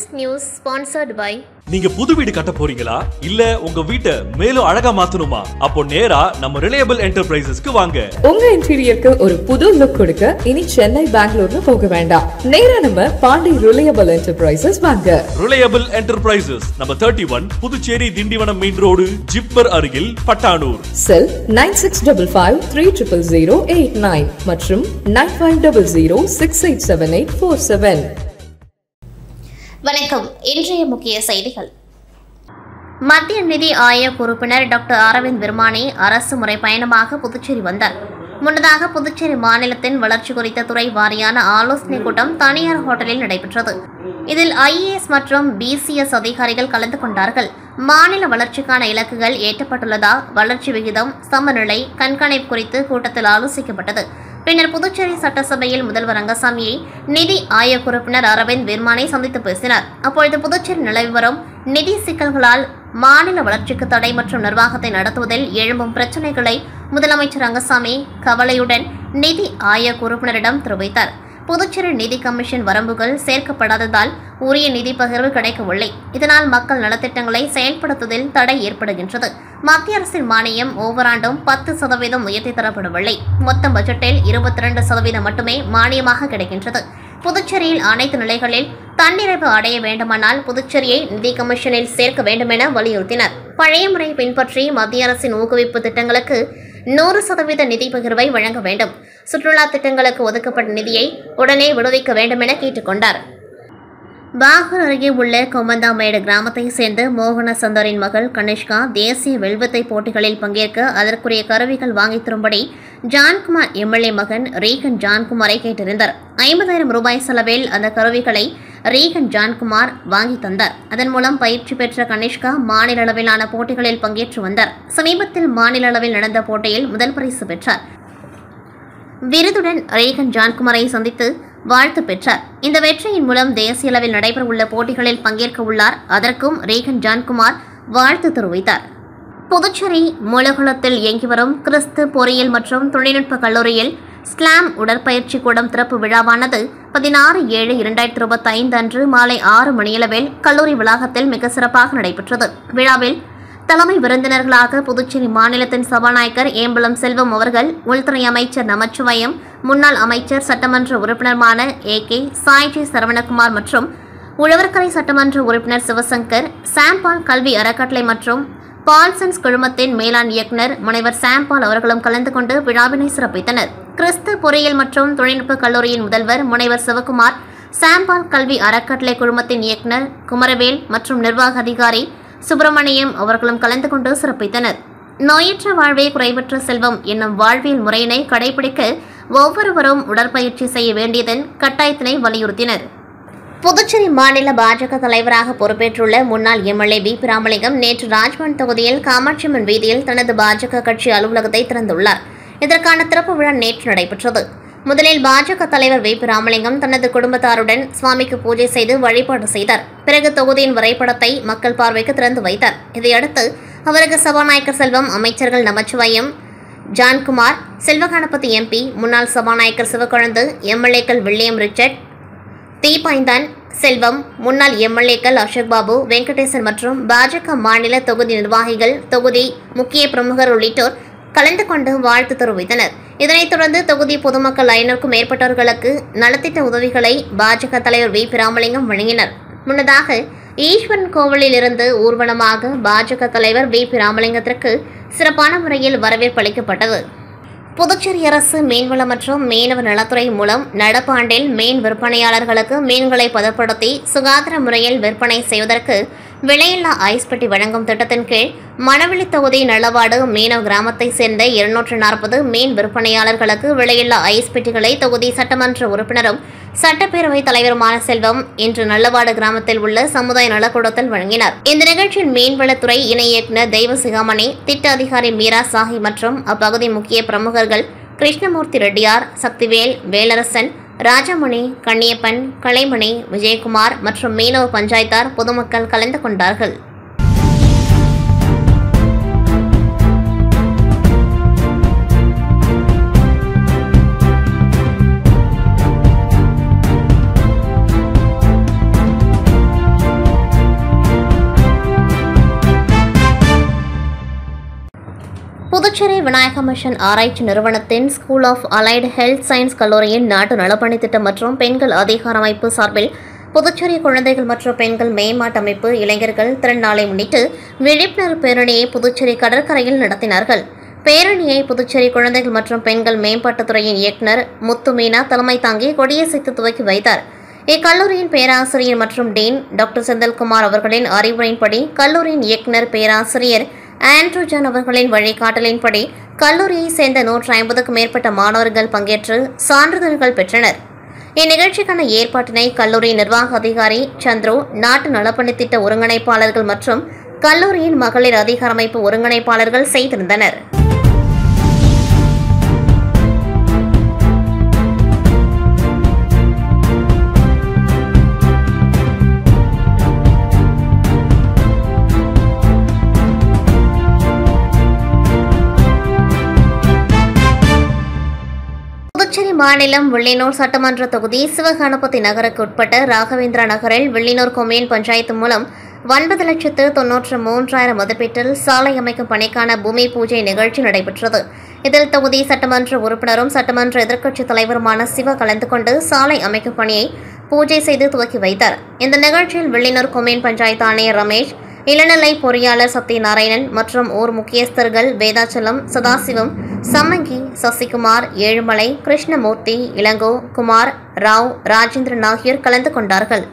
This news sponsored by நீங்க புது வீடு கட்ட போறீங்களா இல்ல உங்க வீட்டை மேலும் அழகா மாத்தணுமா? அப்போ நேரா நம்ம ரிலையபிள் என்டர்பிரைசஸ்க்கு வாங்க. உங்க இன்டீரியருக்கு ஒரு புது லுக் கொடுக்க இனி சென்னை பெங்களூர்னு போக வேண்டாம். நேரா நம்ம பாண்டி ரிலையபிள் என்டர்பிரைசஸ் வாங்க. ரிலையபிள் என்டர்பிரைசஸ் நம்ம 31 Puducherry Tindivanam main road zipper அருகில் பட்டானூர். செல் 9655300089 மற்றும் 9500687847. வணக்கம். இன்றைய முக்கிய செய்திகள். மத்திய நிதி ஆயோக் உறுப்பினர் டாக்டர் அரவிந்த் விர்மானி அரசு முறை பயணமாக புதுச்சேரி வந்தார். முன்னதாக புதுச்சேரி மாநிலத்தின் வளர்ச்சி குறித்த துறை வாரியான ஆலோசனைக் கூட்டம் தனியார் ஹோட்டலில் நடைபெற்றது. இதில் IAS மற்றும் BCS அதிகாரிகள் கலந்து கொண்டார்கள். மாநில வளர்ச்சிக்கான இலக்குகள் எட்டப்பட்டுள்ளதா, வளர்ச்சி விகிதம், சமநிலை, கண்காணிப்பு குறித்து கூட்டத்தில் ஆலோசிக்கப்பட்டது. பின்னர் புதுச்சேரி சட்டசபையில் முதல்வர் ரங்கசாமியை நிதி ஆயோக் உறுப்பினர் அரவிந்த் விர்மானி சந்தித்து பேசினார். அப்பொழுது புதுச்சேரி நிலவி வரும் நிதி சிக்கல்களால் மாநில வளர்ச்சிக்கு தடை மற்றும் நிர்வாகத்தை நடத்துவதில் எழும்பும் பிரச்சினைகளை முதலமைச்சர் ரங்கசாமி கவலையுடன் நிதி ஆயோக் உறுப்பினரிடம் தெரிவித்தார். புதுச்சேரி நிதி கமிஷன் வரம்புகள் சேர்க்கப்படாததால் உரிய நிதி பகிர்வு கிடைக்கவில்லை. இதனால் மக்கள் நலத்திட்டங்களை செயல்படுத்துவதில் தடை ஏற்படுகின்றது. மத்திய அரசின் மானியம் ஒவ்வொரு 10% உயர்த்தி தரப்படவில்லை. மொத்த பட்ஜெட்டில் 22% மட்டுமே மானியமாக கிடைக்கின்றது. புதுச்சேரியில் அனைத்து நிலைகளில் தன்னிறைவு அடைய வேண்டுமானால் புதுச்சேரியை நிதி கமிஷனில் சேர்க்க வேண்டுமென வலியுறுத்தினர். பழைய முறை பின்பற்றி மத்திய அரசின் ஊக்குவிப்பு திட்டங்களுக்கு 100% நிதி பகிர்வை வழங்க வேண்டும். சுற்றுலா திட்டங்களுக்கு ஒதுக்கப்பட்ட நிதியை உடனே விடுவிக்க வேண்டும் என கேட்டுக்கொண்டார். பாகூர் அருகே உள்ள கொமந்தாமேடு கிராமத்தை சேர்ந்த மோகன சந்தரின் மகள் கனிஷ்கா தேசிய வில்வித்தை போட்டிகளில் பங்கேற்க அதற்குரிய கருவிகள் வாங்கித் தரும்படி ஜான்குமார் MLA மகன் ரீகன் ஜான்குமாரை கேட்டிருந்தார். 50,000 ரூபாய் செலவில் அந்த கருவிகளை ரீகன் ஜான்குமார் வாங்கி தந்தார். அதன் மூலம் பயிற்சி பெற்ற கனிஷ்கா மாநில அளவிலான போட்டிகளில் பங்கேற்று வந்தார். சமீபத்தில் மாநில அளவில் நடந்த போட்டியில் முதல் பரிசு பெற்றார். விருதுடன் ரீகன் ஜான்குமாரை சந்தித்து வாழ்த்து பெற்றார். இந்த வெற்றியின் மூலம் தேசிய அளவில் நடைபெறவுள்ள போட்டிகளில் பங்கேற்க உள்ளார். அதற்கும் ரீகன் ஜான்குமார் வாழ்த்து தெரிவித்தார். புதுச்சேரி மூலகுளத்தில் இயங்கி வரும் கிறிஸ்து பொறியியல் மற்றும் தொழில்நுட்ப கல்லூரியில் ஸ்லாம் உடற்பயிற்சி கூடம் திறப்பு விழாவானது 16/7/2025 அன்று மாலை 6 மணியளவில் கல்லூரி வளாகத்தில் மிக சிறப்பாக நடைபெற்றது. விழாவில் தலைமை விருந்தினர்களாக புதுச்சேரி மாநிலத்தின் சபாநாயகர் ஏம்பலம் செல்வம் அவர்கள், உள்துறை அமைச்சர் நமச்சிவாயம், முன்னாள் அமைச்சர் சட்டமன்ற உறுப்பினருமான AK சாய்ஜி சரவணகுமார் மற்றும் உழவர்கரை சட்டமன்ற உறுப்பினர் சிவசங்கர், சாம்பால் கல்வி அறக்கட்டளை மற்றும் பால்சன்ஸ் குழுமத்தின் மேலாண் இயக்குநர் முனைவர் சாம்பால் அவர்களும் கலந்து கொண்டு விழாவினை சிறப்பித்தனர். கிறிஸ்து பொறியியல் மற்றும் தொழில்நுட்ப கல்லூரியின் முதல்வர் முனைவர் சிவகுமார், சாம்பால் கல்வி அறக்கட்டளை குழுமத்தின் இயக்குநர் குமரவேல் மற்றும் நிர்வாக அதிகாரி சுப்பிரமணியம் அவர்களும் கலந்து கொண்டு சிறப்பித்தனர். நோயற்ற வாழ்வே குறைவற்ற செல்வம் என்னும் வாழ்வியல் முறையினை கடைபிடிக்க ஒவ்வொருவரும் உடற்பயிற்சி செய்ய வேண்டியதன் கட்டாயத்தினை வலியுறுத்தினர். புதுச்சேரி மாநில பாஜக தலைவராக பொறுப்பேற்றுள்ள முன்னாள் MLA BP ராமலிங்கம் நேற்று ராஜ்பவன் தொகுதியில் காமாட்சியம்மன் வீதியில் தனது பாஜக கட்சி அலுவலகத்தை திறந்துள்ளார். இதற்கான திறப்பு விழா நேற்று நடைபெற்றது. முதலில் பாஜக தலைவர் BP ராமலிங்கம் தனது குடும்பத்தாருடன் சுவாமிக்கு பூஜை செய்து வழிபாடு செய்தார். பிறகு தொகுதியின் வரைபடத்தை மக்கள் பார்வைக்கு திறந்து வைத்தார். இதையடுத்து அவருக்கு சபாநாயகர் செல்வம், அமைச்சர்கள் நமச்சிவாயம், ஜான்குமார், செல்வகணபதி MP, முன்னாள் சபாநாயகர் சிவக்கொழுந்து, MLAக்கள் வில்லியம் ரிச்சர்ட், தீபைந்தான் செல்வம், முன்னாள் MLAக்கள் அசோக் பாபு, வெங்கடேசன் மற்றும் பாஜக மாநில தொகுதி நிர்வாகிகள், தொகுதி முக்கிய பிரமுகர் உள்ளிட்டோர் கலந்து கொண்டு வாழ்த்து தெரிவித்தனர். இதனைத் தொடர்ந்து தொகுதி பொதுமக்கள் 500க்கும் மேற்பட்டவர்களுக்கு நலத்திட்ட உதவிகளை பாஜக தலைவர் BP ராமலிங்கம் வழங்கினர். முன்னதாக ஈஸ்வரன் கோவிலில் இருந்து ஊர்வலமாக பாஜக தலைவர் BP ராமலிங்கத்திற்கு சிறப்பான முறையில் வரவேற்பு அளிக்கப்பட்டது. புதுச்சேரி அரசு மீன்வள மற்றும் மீனவ நலத்துறை மூலம் நடப்பு ஆண்டில் மீன் விற்பனையாளர்களுக்கு மீன்களை பதப்படுத்தி சுகாதார முறையில் விற்பனை செய்வதற்கு விலையில்லா ஐஸ் பெட்டி வழங்கும் திட்டத்தின் கீழ் மணவெளி தொகுதி நல்லவாடு மீனவ கிராமத்தை சேர்ந்த 240 மீன் விற்பனையாளர்களுக்கு விலையில்லா ஐஸ் பெட்டிகளை தொகுதி சட்டமன்ற உறுப்பினரும் சட்டப்பேரவைத் தலைவருமான செல்வம் இன்று நல்லவாடு கிராமத்தில் உள்ள சமுதாய நலக்கூடத்தில் வழங்கினார். இந்த நிகழ்ச்சியில் மீன்வளத்துறை இணை இயக்குநர் தெய்வசிகாமணி, திட்ட அதிகாரி மீரா சாஹி மற்றும் அப்பகுதி முக்கிய பிரமுகர்கள் கிருஷ்ணமூர்த்தி ரெட்டியார், சக்திவேல், வேலரசன், ராஜமணி, கண்ணியப்பன், கலைமணி, விஜயகுமார் மற்றும் மீனவ பஞ்சாயத்தார் பொதுமக்கள் கலந்து கொண்டார்கள். புதுச்சேரி விநாயக மிஷன் ஆராய்ச்சி நிறுவனத்தின் school of allied health science கல்லூரியின் நாட்டு நலப்பணி திட்டம் மற்றும் பெண்கள் அதிகார அமைப்பு சார்பில் புதுச்சேரி குழந்தைகள் மற்றும் பெண்கள் மேம்பாட்டு அமைப்பு இளைஞர்கள் திறன் முன்னிட்டு விழிப்புணர்வு பேரணியை புதுச்சேரி கடற்கரையில் நடத்தினார்கள். பேரணியை புதுச்சேரி குழந்தைகள் மற்றும் பெண்கள் மேம்பாட்டுத்துறையின் இயக்குநர் முத்து மீனா தலைமை தாங்கி கொடியசைத்து துவக்கி வைத்தார். இக்கல்லூரியின் பேராசிரியர் மற்றும் டீன் டாக்டர் செந்தில்குமார் அவர்களின் அறிவுரையின்படி கல்லூரியின் இயக்குநர் பேராசிரியர் ஆண்ட்ரூ ஜான் அவர்களின் வழிகாட்டலின்படி கல்லூரியை சேர்ந்த 150க்கும் மேற்பட்ட மாணவர்கள் பங்கேற்று சான்றிதழ்கள் பெற்றனர். இந்நிகழ்ச்சிக்கான ஏற்பாட்டினை கல்லூரி நிர்வாக அதிகாரி சந்துரு, நாட்டு நலப்பணி திட்ட ஒருங்கிணைப்பாளர்கள் மற்றும் கல்லூரியின் மகளிர் அதிகார அமைப்பு ஒருங்கிணைப்பாளர்கள் செய்திருந்தனர். புதுச்சேரி மாநிலம் வில்லியனூர் சட்டமன்ற தொகுதி சிவகணபதி நகருக்கு உட்பட்ட ராகவேந்திரா நகரில் வில்லியனூர் கொம்யூன் பஞ்சாயத்து மூலம் 9,93,000 மதிப்பீட்டில் சாலை அமைக்கும் பணிக்கான பூமி பூஜை நிகழ்ச்சி நடைபெற்றது. இதில் தொகுதி சட்டமன்ற உறுப்பினரும் சட்டமன்ற எதிர்க்கட்சித் தலைவருமான சிவ கலந்து கொண்டு சாலை அமைக்கும் பணியை பூஜை செய்து துவக்கி வைத்தார். இந்த நிகழ்ச்சியில் வில்லியனூர் கொம்யூன் பஞ்சாயத்து ஆணையர் ரமேஷ், இளநிலை பொறியாளர் சத்யநாராயணன் மற்றும் ஊர் முக்கியஸ்தர்கள் வேதாச்சலம், சதாசிவம், சம்மங்கி, சசிகுமார், ஏழுமலை, கிருஷ்ணமூர்த்தி, இளங்கோ, குமார், ராவ், ராஜேந்திரன் ஆகியோர் கலந்து கொண்டார்கள்.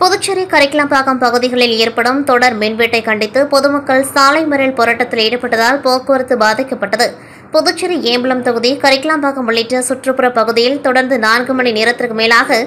புதுச்சேரி கரிக்கலாம்பாக்கம் பகுதிகளில் ஏற்படும் தொடர் மின்வெட்டை கண்டித்து பொதுமக்கள் சாலை மறியல் போராட்டத்தில் ஈடுபட்டதால் போக்குவரத்து பாதிக்கப்பட்டது. புதுச்சேரி ஏம்பலம் தொகுதி கரிக்கலாம்பாக்கம் உள்ளிட்ட சுற்றுப்புற பகுதியில் தொடர்ந்து 4 மணி நேரத்திற்கு மேலாக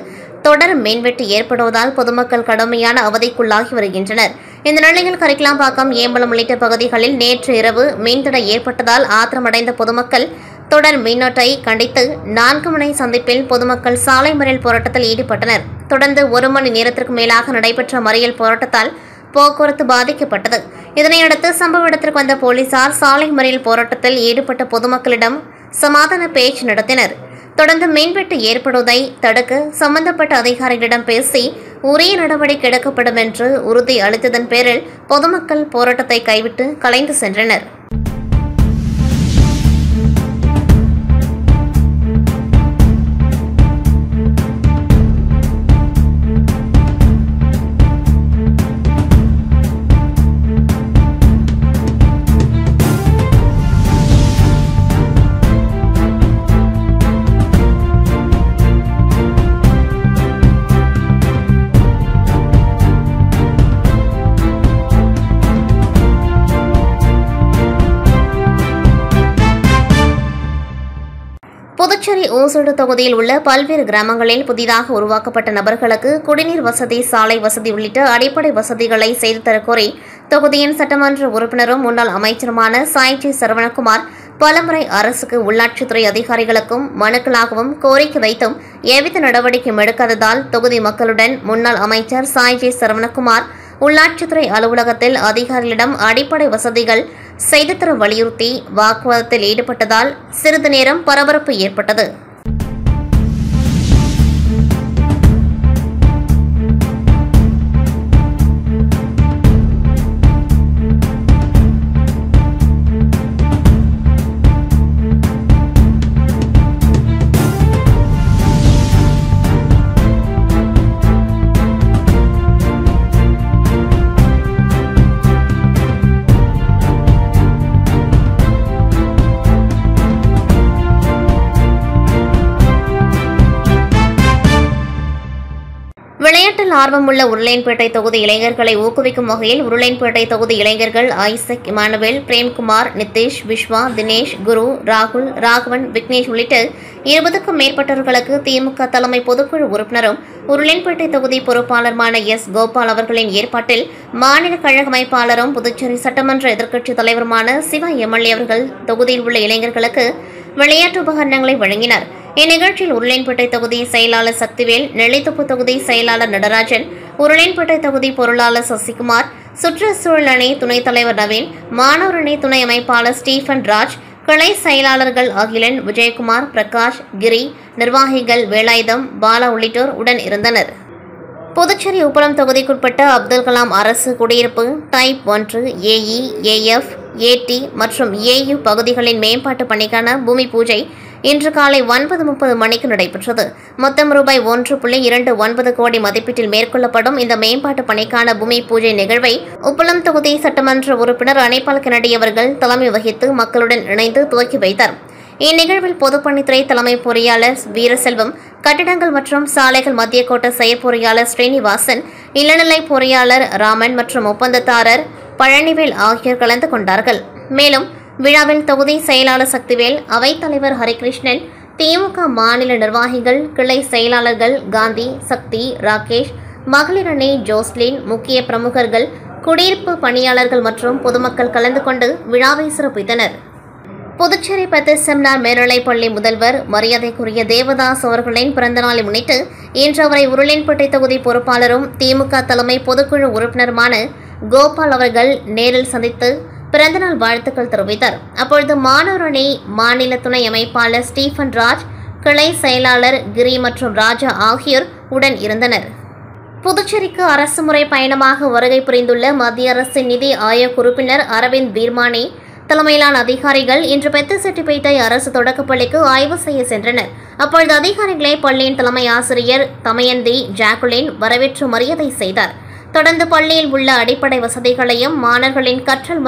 தொடர் மின்வெட்டு ஏற்படுவதால் பொதுமக்கள் கடுமையான அவதிக்குள்ளாகி வருகின்றனர். இந்த நிலையில் கரிக்கலாம்பாக்கம், ஏம்பலம் உள்ளிட்ட பகுதிகளில் நேற்று இரவு மின்தடை ஏற்பட்டதால் ஆத்திரமடைந்த பொதுமக்கள் தொடர் மின்னோட்டை கண்டித்து 4 முனை சந்திப்பில் பொதுமக்கள் சாலை மறியல் போராட்டத்தில் ஈடுபட்டனர். தொடர்ந்து 1 மணி நேரத்திற்கு மேலாக நடைபெற்ற மறியல் போராட்டத்தால் போக்குவரத்து பாதிக்கப்பட்டது. இதனையடுத்து சம்பவ இடத்திற்கு வந்த போலீசார் சாலை மறியல் போராட்டத்தில் ஈடுபட்ட பொதுமக்களிடம் சமாதான பேச்சு நடத்தினர். தொடர்ந்து மின்வெட்டு ஏற்படுவதை தடுக்க சம்பந்தப்பட்ட அதிகாரிகளிடம் பேசி உரிய நடவடிக்கை எடுக்கப்படும் என்று உறுதி அளித்ததன் பேரில் பொதுமக்கள் போராட்டத்தை கைவிட்டு கலைந்து சென்றனர். புதுச்சேரி ஓசூடு தொகுதியில் உள்ள பல்வேறு கிராமங்களில் புதிதாக உருவாக்கப்பட்ட நபர்களுக்கு குடிநீர் வசதி, சாலை வசதி உள்ளிட்ட அடிப்படை வசதிகளை செய்து தரக்கோரி தொகுதியின் சட்டமன்ற உறுப்பினரும் முன்னாள் அமைச்சருமான சாய்ஜி சரவணகுமார் பலமுறை அரசுக்கு, உள்ளாட்சித்துறை அதிகாரிகளுக்கும் மனுக்களாகவும் கோரிக்கை வைத்தும் எவ்வித நடவடிக்கையும் எடுக்காததால் தொகுதி மக்களுடன் முன்னாள் அமைச்சர் சாய்ஜி சரவணகுமார் உள்ளாட்சித்துறை அலுவலகத்தில் அதிகாரிகளிடம் அடிப்படை வசதிகள் செய்து தர வலியுறுத்தி வாக்குவாதத்தில் ஈடுபட்டதால் சிறிது நேரம் பரபரப்பு ஏற்பட்டது. ஆர்வமுள்ள உருளையன்பேட்டை தொகுதி இளைஞர்களை ஊக்குவிக்கும் வகையில் உருளையன்பேட்டை தொகுதி இளைஞர்கள் ஐசக், இமானுவேல், பிரேம்குமார், நிதிஷ், விஸ்வா, தினேஷ், குரு, ராகுல், ராகவன், விக்னேஷ் உள்ளிட்ட 20க்கும் மேற்பட்டவர்களுக்கு திமுக தலைமை பொதுக்குழு உறுப்பினரும் உருளையன்பேட்டை தொகுதி பொறுப்பாளருமான எஸ். கோபால் அவர்களின் ஏற்பாட்டில் மாநில கழக அமைப்பாளரும் புதுச்சேரி சட்டமன்ற எதிர்க்கட்சித் தலைவருமான சிவா எம்எல்ஏ அவர்கள் தொகுதியில் உள்ள இளைஞர்களுக்கு விளையாட்டு உபகரணங்களை வழங்கினார். இந்நிகழ்ச்சியில் உருளையன்பேட்டை தொகுதி செயலாளர் சக்திவேல், நெல்லித்தோப்பு தொகுதி செயலாளர் நடராஜன், உருளையன்பேட்டை தொகுதி பொருளாளர் சசிகுமார், சுற்றுச்சூழல் அணி துணைத் தலைவர் நவீன், மாணவர் அணி துணை அமைப்பாளர் ஸ்டீபன் ராஜ், கிளை செயலாளர்கள் அகிலன், விஜயகுமார், பிரகாஷ், கிரி, நிர்வாகிகள் வேலாயுதம், பாலா உள்ளிட்டோர் உடன் இருந்தனர். புதுச்சேரி உப்பளம் தொகுதிக்குட்பட்ட அப்துல் கலாம் அரசு குடியிருப்பு டைப் 1, ஏஇ, ஏஎஃப், ஏடி மற்றும் ஏயு பகுதிகளின் மேம்பாட்டு பணிக்கான பூமி பூஜை இன்று காலை 9:30 மணிக்கு நடைபெற்றது. மொத்தம் ரூபாய் 1.29 கோடி மதிப்பீட்டில் மேற்கொள்ளப்படும் இந்த மேம்பாட்டு பணிக்கான பூமி பூஜை நிகழ்வை உப்பளம் தொகுதி சட்டமன்ற உறுப்பினர் அனிபால் கென்னடி அவர்கள் தலைமை வகித்து மக்களுடன் இணைந்து துவக்கி வைத்தார். இந்நிகழ்வில் பொதுப்பணித்துறை தலைமை பொறியாளர் வீரசெல்வம், கட்டிடங்கள் மற்றும் சாலைகள் மத்திய கோட்ட செயற்பொறியாளர் ஸ்ரீனிவாசன், இளநிலை பொறியாளர் ராமன் மற்றும் ஒப்பந்ததாரர் பழனிவேல் ஆகியோர் கலந்து கொண்டார்கள். மேலும் விழாவில் தொகுதி செயலாளர் சக்திவேல், அவைத்தலைவர் ஹரிகிருஷ்ணன், திமுக மாநில நிர்வாகிகள், கிளை செயலாளர்கள் காந்தி, சக்தி, ராகேஷ், மகளிர் அணி ஜோஸ்லின், முக்கிய பிரமுகர்கள், குடியிருப்பு பணியாளர்கள் மற்றும் பொதுமக்கள் கலந்து கொண்டு விழாவை சிறப்பித்தனர். புதுச்சேரி செமினார் மேல்நிலைப்பள்ளி முதல்வர் மரியாதைக்குரிய தேவதாஸ் அவர்களின் பிறந்தநாளை முன்னிட்டு இன்று அவரை உருளையன்பேட்டை தொகுதி பொறுப்பாளரும் திமுக தலைமை பொதுக்குழு உறுப்பினருமான கோபால் அவர்கள் நேரில் சந்தித்து பிறந்தநாள் வாழ்த்துக்கள் தெரிவித்தார். அப்பொழுது மாணவர் அணி மாநில துணை அமைப்பாளர் ஸ்டீபன் ராஜ், கிளை செயலாளர் கிரி மற்றும் ராஜா ஆகியோர் உடன் இருந்தனர். புதுச்சேரிக்கு அரசுமுறை பயணமாக வருகை புரிந்துள்ள மத்திய அரசின் நிதி ஆயோக் உறுப்பினர் அரவிந்த் வீர்மானி தலைமையிலான அதிகாரிகள் இன்று பெத்தசெட்டிப்பேட்டை அரசு தொடக்கப்பள்ளிக்கு ஆய்வு செய்ய சென்றனர். அப்பொழுது அதிகாரிகளை பள்ளியின் தலைமை ஆசிரியர் தமயந்தி ஜாக்குலின் வரவேற்று மரியாதை செய்தார். தொடர்ந்து பள்ளியில் உள்ள அடிப்படை வசதிகளையும் மாணவர்களின் கற்றல்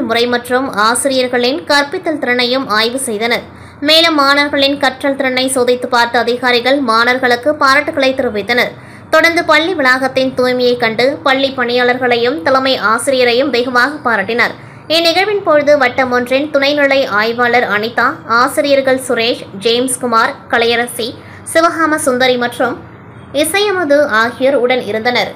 முறை மற்றும் ஆசிரியர்களின் கற்பித்தல் திறனையும் ஆய்வு செய்தனர். மேலும் மாணவர்களின் கற்றல் திறனை சோதித்து பார்த்த அதிகாரிகள் மாணவர்களுக்கு பாராட்டுகளை தெரிவித்தனர். தொடர்ந்து பள்ளி வளாகத்தின் தூய்மையை கண்டு பள்ளி பணியாளர்களையும் தலைமை ஆசிரியரையும் வெகுவாக பாராட்டினார். இந்நிகழ்வின் பொழுது வட்டம் ஒன்றின் துணைநிலை ஆய்வாளர் அனிதா, ஆசிரியர்கள் சுரேஷ், ஜேம்ஸ்குமார், கலையரசி, சிவகாம சுந்தரி மற்றும் இசையமது ஆகியோர் உடன் இருந்தனர்.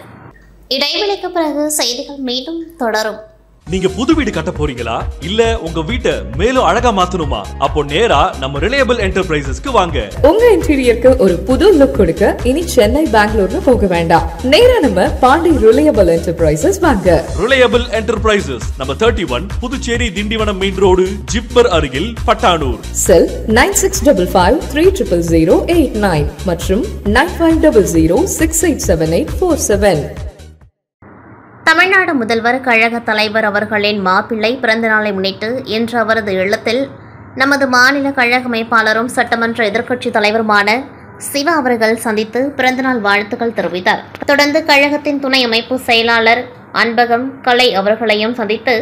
இடைவெளிக்கு பிறகு செய்திகள் மீண்டும் தொடரும். நீங்க புது வீடு கட்ட போறீங்களா? இல்ல உங்க வீட்டை மேலும் அழகா மாத்தணுமா? அப்போ நேரா நம்ம ரிலையபிள் என்டர்பிரைசஸ்க்கு வாங்க. உங்க இன்டீரியருக்கு ஒரு புது லுக் கொடுக்க இனி சென்னை பெங்களூர்னு போக வேண்டாம். நேரா நம்ம பாண்டி ரிலையபிள் என்டர்பிரைசஸ் வாங்க. Reliable enterprises number 31, Puducherry Tindivanam main road, zipper அருகில், பட்டானூர். செல் 9655300089 மற்றும் 9500687847. தமிழ்நாடு முதல்வர் கழக தலைவர் அவர்களின் மாப்பிள்ளை பிறந்தநாளை முன்னிட்டு இன்று அவரது இல்லத்தில் நமது மாநில கழக அமைப்பாளரும் சட்டமன்ற எதிர்க்கட்சித் தலைவருமான சிவா அவர்கள் சந்தித்து பிறந்தநாள் வாழ்த்துக்கள் தெரிவித்தார். தொடர்ந்து கழகத்தின் துணை அமைப்பு செயலாளர் அன்பகம் கலை அவர்களையும் சந்தித்து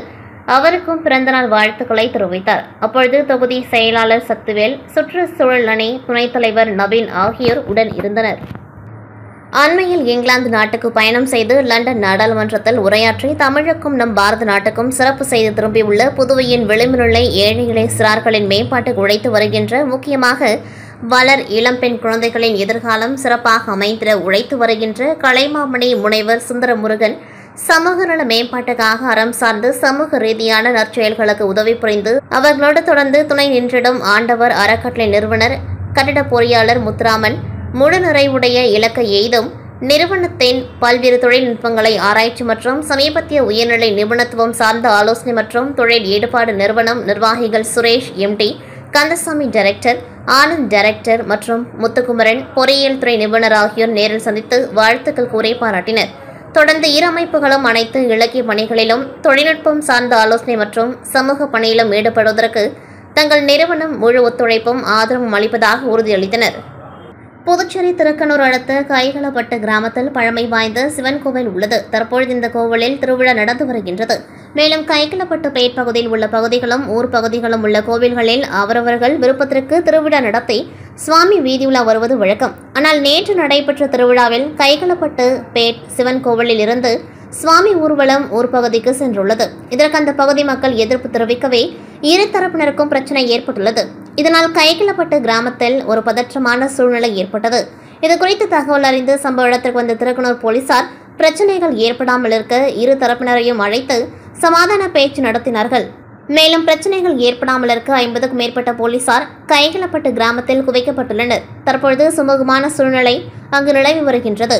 அவருக்கும் பிறந்தநாள் வாழ்த்துக்களை தெரிவித்தார். அப்பொழுது தொகுதி செயலாளர் சக்திவேல், சுற்றுச்சூழல் அணி துணைத் தலைவர் நவீன் ஆகியோர் உடன் இருந்தனர். அண்மையில் இங்கிலாந்து நாட்டுக்கு பயணம் செய்து லண்டன் நாடாளுமன்றத்தில் உரையாற்றி தமிழுக்கும் நம் பாரத நாட்டுக்கும் சிறப்பு செய்து திரும்பியுள்ள புதுவையின் விளிம்புநிலை ஏழை எளிய சிறார்களின் மேம்பாட்டுக்கு உழைத்து வருகின்ற, முக்கியமாக வளர் இளம்பெண் குழந்தைகளின் எதிர்காலம் சிறப்பாக அமைந்திட உழைத்து வருகின்ற கலைமாமணி முனைவர் சுந்தரமுருகன் சமூக நல மேம்பாட்டுக்காக அறம் சார்ந்து சமூக ரீதியான நற்செயல்களுக்கு உதவி புரிந்து அவர்களோடு தொடர்ந்து துணை நின்றிடும் ஆண்டவர் அறக்கட்டளை நிறுவனர் கட்டிட பொறியாளர் முத்துராமன் முழு நிறைவுடைய இலக்கை எய்தும் நிறுவனத்தின் பல்வேறு தொழில்நுட்பங்களை ஆராய்ச்சி மற்றும் சமீபத்திய உயர்நிலை நிபுணத்துவம் சார்ந்த ஆலோசனை மற்றும் தொழில் ஈடுபாடு நிறுவனம் நிர்வாகிகள் Suresh MD, Kandasamy director, Anand director மற்றும் முத்துக்குமரன் பொறியியல் துறை நிபுணர் ஆகியோர் நேரில் சந்தித்து வாழ்த்துக்கள் கூறி பாராட்டினர். தொடர்ந்து இரு அமைப்புகளும் அனைத்து இலக்கிய பணிகளிலும் தொழில்நுட்பம் சார்ந்த ஆலோசனை மற்றும் சமூக பணியிலும் ஈடுபடுவதற்கு தங்கள் நிறுவனம் முழு ஒத்துழைப்பும் ஆதரவும் அளிப்பதாக உறுதியளித்தனர். புதுச்சேரி திருக்கனூர் அடுத்த கைகளப்பட்டு கிராமத்தில் பழமை வாய்ந்த சிவன் கோவில் உள்ளது. தற்பொழுது இந்த கோவிலில் திருவிழா நடந்து வருகின்றது. மேலும் கைகளப்பட்டு பேட் பகுதியில் உள்ள பகுதிகளும் ஊர் பகுதிகளும் உள்ள கோவில்களில் அவரவர்கள் விருப்பத்திற்கு திருவிழா நடத்தி சுவாமி வீதியுலா வருவது வழக்கம். ஆனால் நேற்று நடைபெற்ற திருவிழாவில் கைகளப்பட்டு பேட் சிவன் கோவிலில் இருந்து சுவாமி ஊர்வலம் ஊர்பகுதிக்கு சென்றுள்ளது. இதற்கு அந்த பகுதி மக்கள் எதிர்ப்பு தெரிவிக்கவே இரு தரப்பினருக்கும் பிரச்சனை ஏற்பட்டுள்ளது. இதனால் கைகளப்பட்டு கிராமத்தில் ஒரு பதற்றமான சூழ்நிலை ஏற்பட்டது. இதுகுறித்து தகவல் அறிந்து சம்பவ இடத்திற்கு வந்த திருக்கனூர் போலீசார் பிரச்சனைகள் ஏற்படாமல் இருக்க இரு தரப்பினரையும் அழைத்து சமாதான பேச்சு நடத்தினார்கள். மேலும் பிரச்சனைகள் ஏற்படாமல் இருக்க 50க்கும் மேற்பட்ட போலீசார் கைகளப்பட்டு கிராமத்தில் குவிக்கப்பட்டுள்ளனர். தற்பொழுது சுமூகமான சூழ்நிலை அங்கு நிலவி வருகின்றது.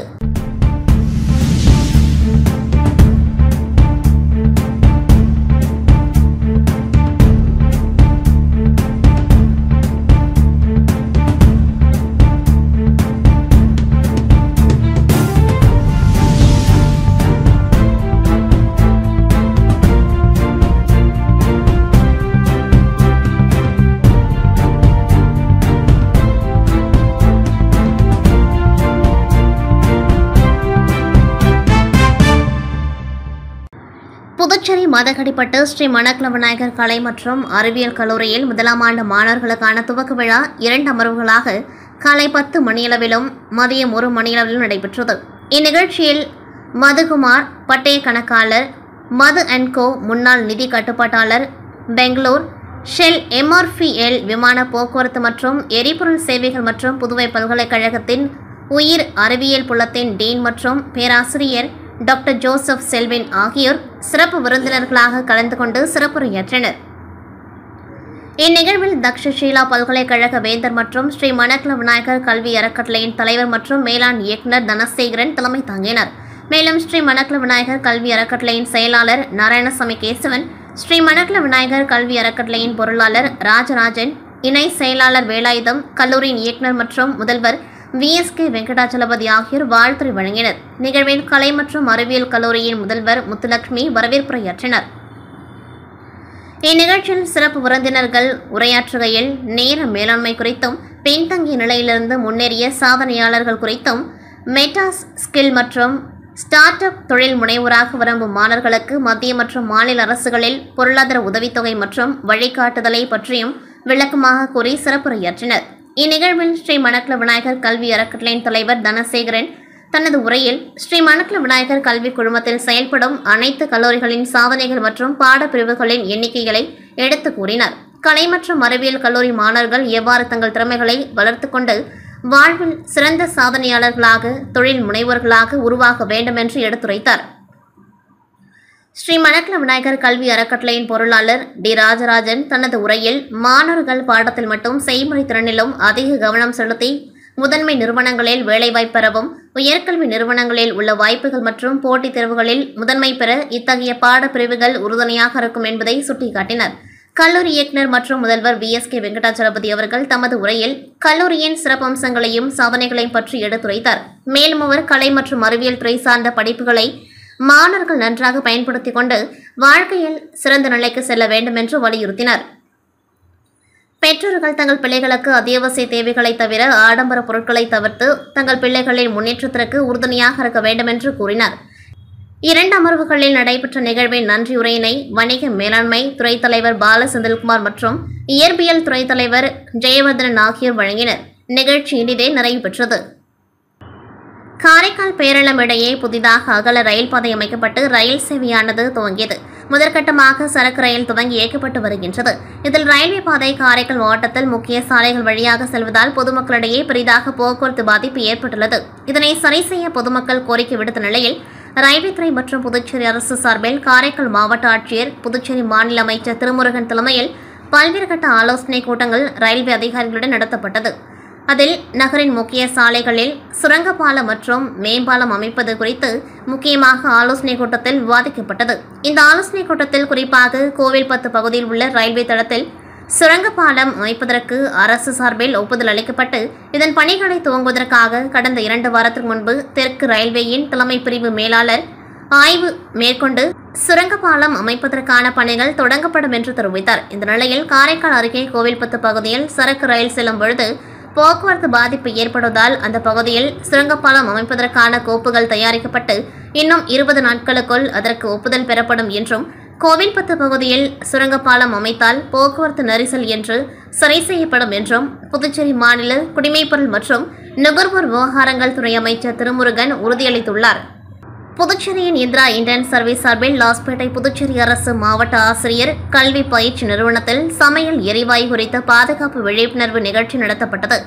புதுச்சேரி மதகடிப்பட்டு ஸ்ரீ மணக்குள விநாயகர் கலை மற்றும் அறிவியல் கல்லூரியில் 1ஆம் ஆண்டு மாணவர்களுக்கான துவக்க விழா 2 அமர்வுகளாக காலை 10 மணியளவிலும் மதியம் 1 மணியளவிலும் நடைபெற்றது. இந்நிகழ்ச்சியில் மதுகுமார் பட்டய கணக்காளர், மது அண்ட் கோ முன்னாள் நிதி கட்டுப்பாட்டாளர், பெங்களூர் ஷெல் MRPL விமான போக்குவரத்து மற்றும் எரிபொருள் சேவைகள் மற்றும் புதுவை பல்கலைக்கழகத்தின் உயிர் அறிவியல் புலத்தின் டீன் மற்றும் பேராசிரியர் டாக்டர் ஜோசப் செல்வின் ஆகியோர் சிறப்பு விருந்தினர்களாக கலந்து கொண்டு சிறப்புரையாற்றினர். இந்நிகழ்வில் தக்ஷஷீலா பல்கலைக்கழக வேந்தர் மற்றும் ஸ்ரீ மணக்குள விநாயகர் கல்வி அறக்கட்டளையின் தலைவர் மற்றும் மேலாண் இயக்குநர் தனசேகரன் தலைமை தாங்கினர். மேலும் ஸ்ரீ மணக்குள விநாயகர் கல்வி அறக்கட்டளையின் செயலாளர் நாராயணசாமி கேசவன், ஸ்ரீ மணக்குள விநாயகர் கல்வி அறக்கட்டளையின் பொருளாளர் ராஜராஜன், இணை செயலாளர் வேலாயுதம், கல்லூரியின் இயக்குநர் மற்றும் முதல்வர் VSK வெங்கடாச்சலபதி ஆகியோர் வாழ்த்துரை வழங்கினர். நிகழ்வில் கலை மற்றும் அறிவியல் கல்லூரியின் முதல்வர் முத்துலட்சுமி வரவேற்புரையாற்றினர். இந்நிகழ்ச்சியில் சிறப்பு விருந்தினர்கள் உரையாற்றுகையில் நேர மேலாண்மை குறித்தும், பின்தங்கிய நிலையிலிருந்து முன்னேறிய சாதனையாளர்கள் குறித்தும், மெட்டாஸ் ஸ்கில் மற்றும் ஸ்டார்ட் அப் தொழில் முனைவோராக விரும்பும் மாணவர்களுக்கு மத்திய மற்றும் மாநில அரசுகளில் பொருளாதார உதவித்தொகை மற்றும் வழிகாட்டுதலை பற்றியும் விளக்கமாக கூறி சிறப்புரையாற்றினர். இந்நிகழ்வில் ஸ்ரீ மணக்குள விநாயகர் கல்வி அறக்கட்டளையின் தலைவர் தனசேகரன் தனது உரையில் ஸ்ரீ மணக்குள விநாயகர் கல்வி குழுமத்தில் செயல்படும் அனைத்து கல்லூரிகளின் சாதனைகள் மற்றும் பாடப்பிரிவுகளின் எண்ணிக்கைகளை எடுத்து கூறினார். கலை மற்றும் அறிவியல் கல்லூரி மாணவர்கள் எவ்வாறு தங்கள் திறமைகளை வளர்த்துக் கொண்டு வாழ்வில் சிறந்த சாதனையாளர்களாக, தொழில் முனைவோர்களாக உருவாக வேண்டும் என்று எடுத்துரைத்தார். ஸ்ரீ மணக்குள விநாயகர் கல்வி அறக்கட்டளையின் பொருளாளர் டி ராஜராஜன் தனது உரையில் மாணவர்கள் பாடத்தில் மட்டும் செய்முறை திறனிலும் அதிக கவனம் செலுத்தி முதன்மை நிறுவனங்களில் வேலைவாய்ப்பு பெறவும், உயர்கல்வி நிறுவனங்களில் உள்ள வாய்ப்புகள் மற்றும் போட்டித் தேர்வுகளில் முதன்மை பெற இத்தகைய பாடப்பிரிவுகள் உறுதுணையாக இருக்கும் என்பதை சுட்டிக்காட்டினர். கல்லூரி இயக்குநர் மற்றும் முதல்வர் VSK வெங்கடாச்சலபதி அவர்கள் தமது உரையில் கல்லூரியின் சிறப்பம்சங்களையும் சாதனைகளையும் பற்றி எடுத்துரைத்தார். மேலும் அவர் கலை மற்றும் அறிவியல் துறை சார்ந்த படிப்புகளை மாணவர்கள் நன்றாக பயன்படுத்திக் கொண்டு வாழ்க்கையில் சிறந்த நிலைக்கு செல்ல வேண்டும் என்று வலியுறுத்தினார். பெற்றோர்கள் தங்கள் பிள்ளைகளுக்கு அத்தியாவசிய தேவைகளை தவிர ஆடம்பர பொருட்களை தவிர்த்து தங்கள் பிள்ளைகளின் முன்னேற்றத்திற்கு உறுதுணையாக இருக்க வேண்டும் என்று கூறினார். 2 அமர்வுகளில் நடைபெற்ற நிகழ்வின் நன்றியுரையினை வணிக மேலாண்மை துறை தலைவர் பால செந்தில்குமார் மற்றும் இயற்பியல் துறை தலைவர் ஜெயவர்தனன் ஆகியோர் வழங்கினர். நிகழ்ச்சி இனிதே நிறைவு பெற்றது. காரைக்கால் பேரளம் இடையே புதிதாக அகல ரயில் பாதை அமைக்கப்பட்டு ரயில் சேவையானது துவங்கியது. முதற்கட்டமாக சரக்கு ரயில் துவங்கி இயக்கப்பட்டு வருகின்றது. இதில் ரயில்வே பாதை காரைக்கால் மாவட்டத்தில் முக்கிய சாலைகள் வழியாக செல்வதால் பொதுமக்களிடையே பெரிதாக போக்குவரத்து பாதிப்பு ஏற்பட்டுள்ளது. இதனை சரி செய்ய பொதுமக்கள் கோரிக்கை விடுத்த நிலையில் ரயில்வே துறை மற்றும் புதுச்சேரி அரசு சார்பில் காரைக்கால் மாவட்ட ஆட்சியர், புதுச்சேரி மாநில அமைச்சர் திருமுருகன் தலைமையில் பல்வேறு கட்ட ஆலோசனைக் கூட்டங்கள் ரயில்வே அதிகாரிகளுடன் நடத்தப்பட்டது. அதில் நகரின் முக்கிய சாலைகளில் சுரங்கப்பாலம் மற்றும் மேம்பாலம் அமைப்பது குறித்து முக்கியமாக ஆலோசனைக் கூட்டத்தில் விவாதிக்கப்பட்டது. இந்த ஆலோசனைக் கூட்டத்தில் குறிப்பாக கோவில்பத்து பகுதியில் உள்ள ரயில்வே தளத்தில் சுரங்கப்பாலம் அமைப்பதற்கு அரசு சார்பில் ஒப்புதல் அளிக்கப்பட்டு இதன் பணிகளை துவங்குவதற்காக கடந்த 2 வாரத்திற்கு முன்பு தெற்கு ரயில்வேயின் தலைமை பிரிவு மேலாளர் ஆய்வு மேற்கொண்டு சுரங்கப்பாலம் அமைப்பதற்கான பணிகள் தொடங்கப்படும் என்று தெரிவித்தார். இந்த நிலையில் காரைக்கால் அருகே கோவில்பத்து பகுதியில் சரக்கு ரயில் செல்லும் பொழுது போக்குவரத்து பாதிப்பு ஏற்படுவதால் அந்த பகுதியில் சுரங்கப்பாலம் அமைப்பதற்கான கோப்புகள் தயாரிக்கப்பட்டு இன்னும் 20 நாட்களுக்குள் அதற்கு ஒப்புதல் பெறப்படும் என்றும், கோவில்பத்து பகுதியில் சுரங்கப்பாலம் அமைத்தால் போக்குவரத்து நெரிசல் என்று சரி செய்யப்படும் என்றும் புதுச்சேரி மாநில குடிமைப்பொருள் மற்றும் நுகர்வோர் விவகாரங்கள் துறை அமைச்சர் திருமுருகன் உறுதியளித்துள்ளார். புதுச்சேரியின் இந்திரா இந்தியன் சர்வீஸ் சார்பில் லாஸ்பேட்டை புதுச்சேரி அரசு மாவட்ட ஆசிரியர் கல்வி பயிற்சி நிறுவனத்தில் சமையல் எரிவாயு குறித்த பாதுகாப்பு விழிப்புணர்வு நிகழ்ச்சி நடத்தப்பட்டது.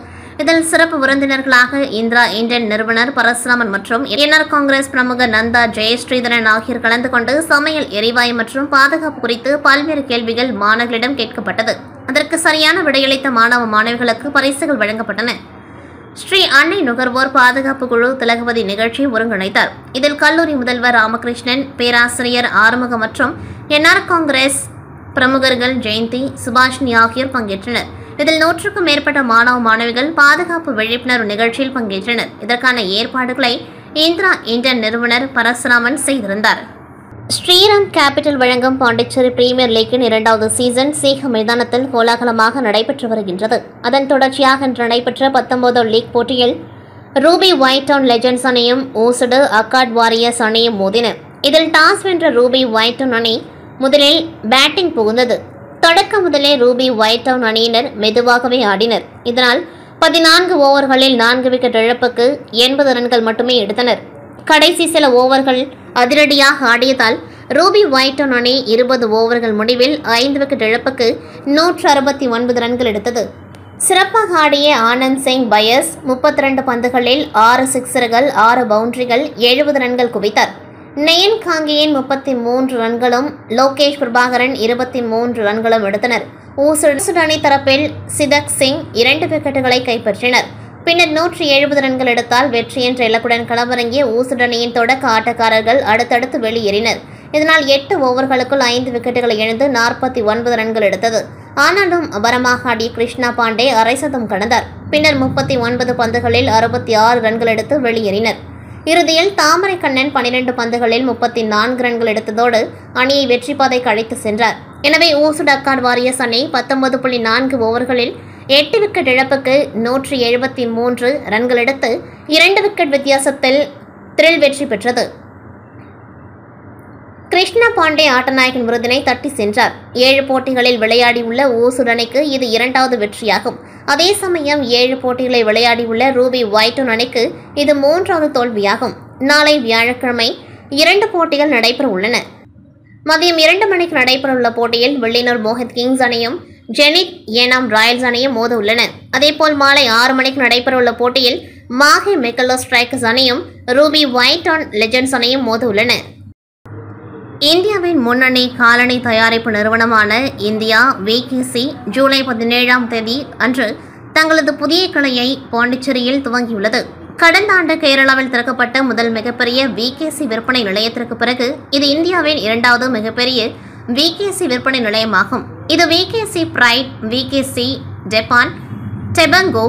இதில் சிறப்பு விருந்தினர்களாக இந்திரா இந்தியன் நிறுவனர் பரசுராமன் மற்றும் என்ஆர் காங்கிரஸ் பிரமுக நந்தா ஜெயஸ்ரீதரன் ஆகியோர் கலந்து கொண்டு சமையல் எரிவாயு மற்றும் பாதுகாப்பு குறித்து பல்வேறு கேள்விகள் மாணவர்களிடம் கேட்கப்பட்டது. அதற்கு சரியான விடையளித்த மாணவ மாணவிகளுக்கு பரிசுகள் வழங்கப்பட்டன. ஸ்ரீ அன்னை நுகர்வோர் பாதுகாப்பு குழு திலகவதி நிகழ்ச்சியை ஒருங்கிணைத்தார். இதில் கல்லூரி முதல்வர் ராமகிருஷ்ணன், பேராசிரியர் ஆறுமுகம் மற்றும் என்ஆர் காங்கிரஸ் பிரமுகர்கள் ஜெயந்தி, சுபாஷினி ஆகியோர் பங்கேற்றனர். இதில் 100க்கும் மேற்பட்ட மாணவ மாணவிகள் பாதுகாப்பு விழிப்புணர்வு நிகழ்ச்சியில் பங்கேற்றனர். இதற்கான ஏற்பாடுகளை இந்திரா இந்தியன் நிறுவனர் பரசுராமன் செய்திருந்தார். ஸ்ரீராம் கேபிட்டல் வழங்கும் பாண்டிச்சேரி பிரீமியர் லீக்கின் 2வது சீசன் சீக மைதானத்தில் கோலாகலமாக நடைபெற்று வருகின்றது. அதன் தொடர்ச்சியாக இன்று நடைபெற்ற 19வது லீக் போட்டியில் ரூபி ஒயிட் டவுன் லெஜண்ட்ஸ் அணியும் ஊசுடு அக்காட் வாரியர்ஸ் அணியும் மோதின. இதில் டாஸ் வென்ற ரூபி ஒயிட் டவுன் அணி முதலில் பேட்டிங் புகுந்தது. தொடக்க முதலே ரூபி ஒயிட் டவுன் அணியினர் மெதுவாகவே ஆடினர். இதனால் 14 ஓவர்களில் 4 விக்கெட் இழப்புக்கு 80 ரன்கள் மட்டுமே எடுத்தனர். கடைசி சில ஓவர்கள் அதிரடியாக ஆடியதால் ரூபி ஒயிட் டவுன் அணி 20 ஓவர்கள் முடிவில் 5 விக்கெட் இழப்புக்கு 169 ரன்கள் எடுத்தது. சிறப்பாக ஆடிய ஆனந்த் சிங் பயஸ் 32 பந்துகளில் 6 சிக்ஸர்கள் 6 பவுண்டரிகள் 70 ரன்கள் குவித்தார். நயன் காங்கேயன் 33 ரன்களும் லோகேஷ் பிரபாகரன் 23 ரன்களும் எடுத்தனர். ஊசுடு அணி தரப்பில் சிதக் சிங் 2 விக்கெட்டுகளை கைப்பற்றினர். பின்னர் 170 ரன்கள் எடுத்தால் வெற்றி என்ற இலக்குடன் களமிறங்கிய ஊசுடு அணியின் தொடக்க ஆட்டக்காரர்கள் அடுத்தடுத்து வெளியேறினர். இதனால் 8 ஓவர்களுக்குள் 5 விக்கெட்டுகளை இழந்து 49 ரன்கள் எடுத்தது. ஆனாலும் அபரமாக ஆடிய கிருஷ்ணா பாண்டே அரை சதம் கடந்தார். பின்னர் 39 பந்துகளில் 66 ரன்கள் எடுத்து வெளியேறினர். இறுதியில் தாமரை கண்ணன் 12 பந்துகளில் 34 ரன்கள் எடுத்ததோடு அணியை வெற்றி பாதைக்கு அழைத்து சென்றார். எனவே ஊசுடு அக்காட் வாரியர்ஸ் அணி 19.4 ஓவர்களில் 8 விக்கெட் இழப்புக்கு 173 ரன்கள் எடுத்து 2 விக்கெட் வித்தியாசத்தில் த்ரில் வெற்றி பெற்றது. கிருஷ்ணா பாண்டே ஆட்டநாயகன் விருதினை தட்டி சென்றார். 7 போட்டிகளில் விளையாடியுள்ள ஊசுடு அணிக்கு இது 2வது வெற்றியாகும். அதே சமயம் 7 போட்டிகளை விளையாடியுள்ள ரூபி ஒயிட் டவுன் அணிக்கு இது 3வது தோல்வியாகும். நாளை வியாழக்கிழமை 2 போட்டிகள் நடைபெற உள்ளன. மதியம் 2 மணிக்கு நடைபெறவுள்ள போட்டியில் வெள்ளினூர் மோஹித் கிங்ஸ் அணியும் ஜெனித் ஏனாம் ராயல்ஸ் அணியும் மோத உள்ளன. அதேபோல் மாலை 6 மணிக்கு நடைபெறவுள்ள போட்டியில் மாஹே மெக்கலோ ஸ்ட்ரைக்கர்ஸ் அணியும் ரூபி ஒயிட் டவுன் லெஜண்ட்ஸ் அணியும் மோத உள்ளன. இந்தியாவின் முன்னணி காலணி தயாரிப்பு நிறுவனமான இந்தியா விகேசி ஜூலை 17ஆம் தேதி அன்று தங்களது புதிய கிளையை பாண்டிச்சேரியில் துவங்கியுள்ளது. கடந்த ஆண்டு கேரளாவில் திறக்கப்பட்ட முதல் மிகப்பெரிய விகேசி விற்பனை நிலையத்திற்கு பிறகு இது இந்தியாவின் 2வது மிகப்பெரிய விகேசி விற்பனை நிலையமாகும். இது VKC pride, VKC Japan, Debongo,